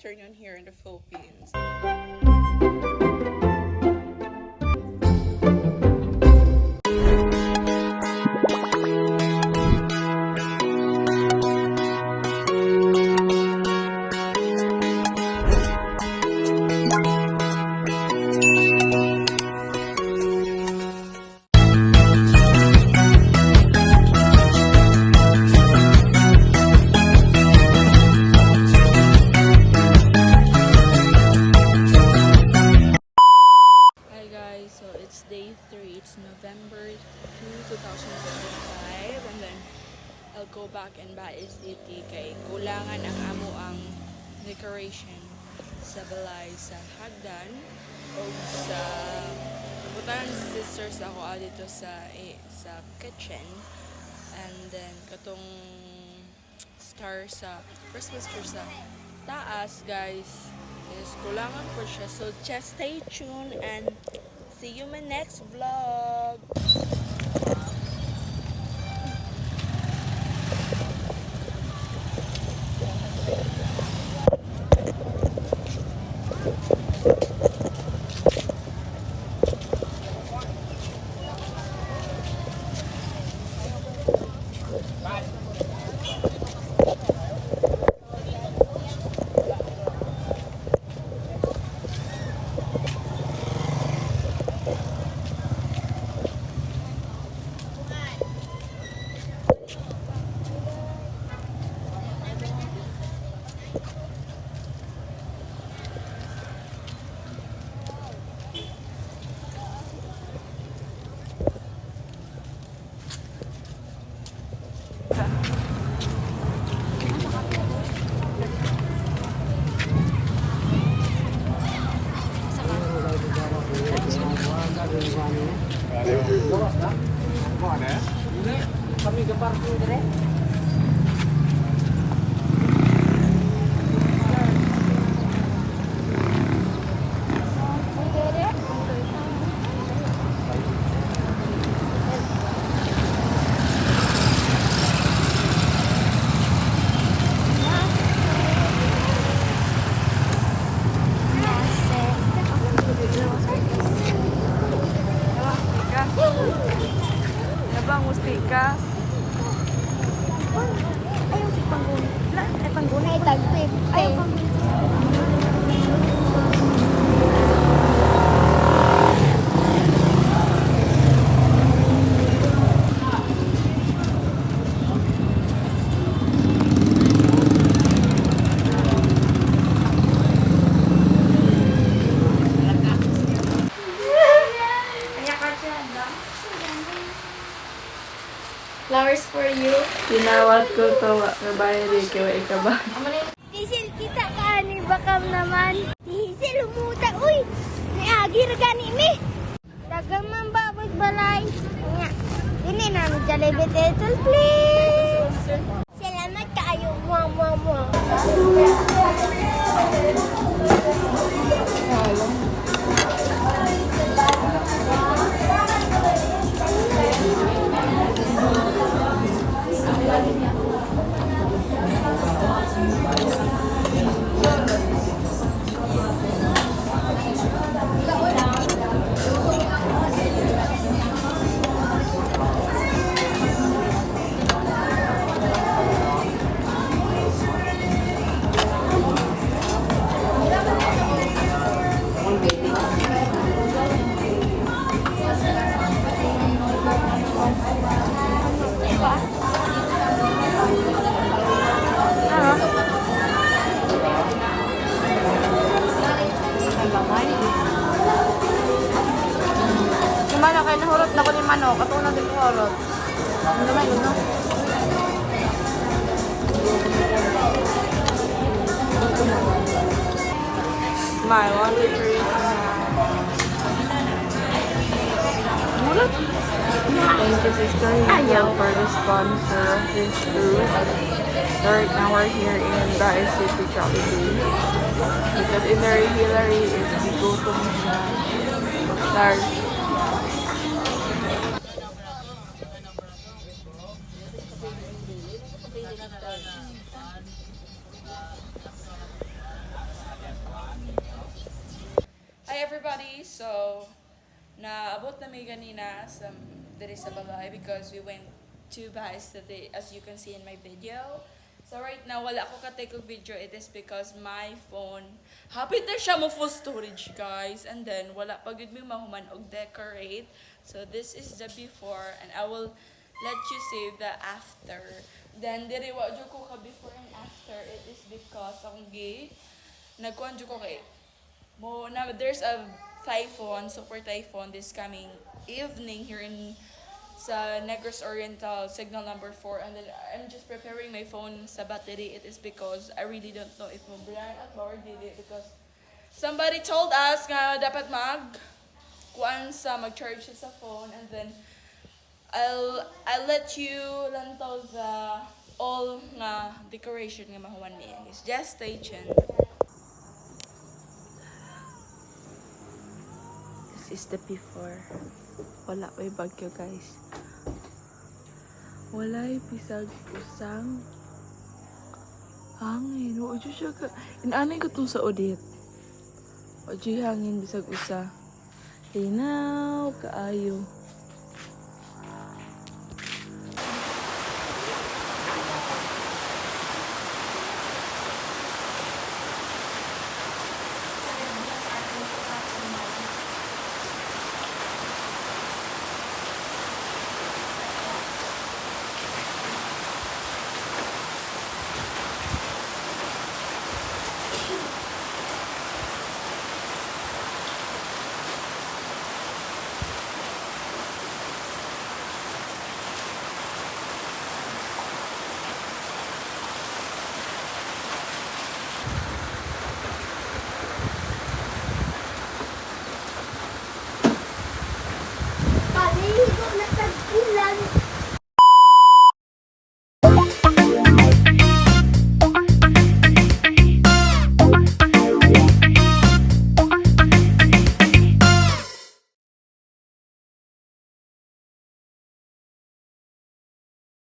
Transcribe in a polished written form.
afternoon here in the Philippines. So it's day 3, it's November 2, 2025, and then I'll go back and buy city kay kulangan ang amo ang decoration sa balay sa hagdan o sa butanan sa sisters ako dito sa kitchen, and then katong star sa Christmas tree sa taas guys is kulangan po siya, so just stay tuned and see you in my next vlog. Kami ke parking dire. Nabang mustika. Ayaw si Pangguni. Pangguni. Ay, tagpip. Ayaw Pangguni. Flowers for you. Tinawat ko to, kabayan di kawa ikaba. Tisil kita ka ni bakam naman. Tisil umuta. Uy! Niagir gani mi. Dagamang babot balay. Nga. Ini namin Jollibee Tetol, please. Salamat kaayo, mama. Kumana kayo nahurot na ko ni manok, ato na din nahurot. Ano naman yun, no? My 1, 2, 3. Mulot. Thank you, Sister Hillel, for the sponsor of this food. So right now we're here in Baez City Jollibee. Because in the Hillary is bigutom siya. Large. So, naabot na may ganina sa diri sa balay because we went to Bahay City, as you can see in my video. So right now, wala ko ka-take of video. It is because my phone, hapit na siya mo full storage, guys. And then, wala pa gud mi mahuman og decorate. So this is the before, and I will let you see the after. Then, diri wa jud ko ka before and after. It is because akong nagkuhan jud ko kay mo na there's a typhoon, super typhoon this coming evening here in sa Negros Oriental, signal number 4, and then I'm just preparing my phone sa battery. It is because I really don't know if mo blind at or dili because somebody told us nga dapat kuan sa mag-charge sa phone, and then I'll let you lantaw the all nga decoration nga mahuman niya. Just stay tuned. This is the before. Wala may bagyo, guys. Walay bisag usang hangin. O dyan siya ka. Inanay ko itong sa audit. O dyan hangin bisag usa. Linaw kaayo.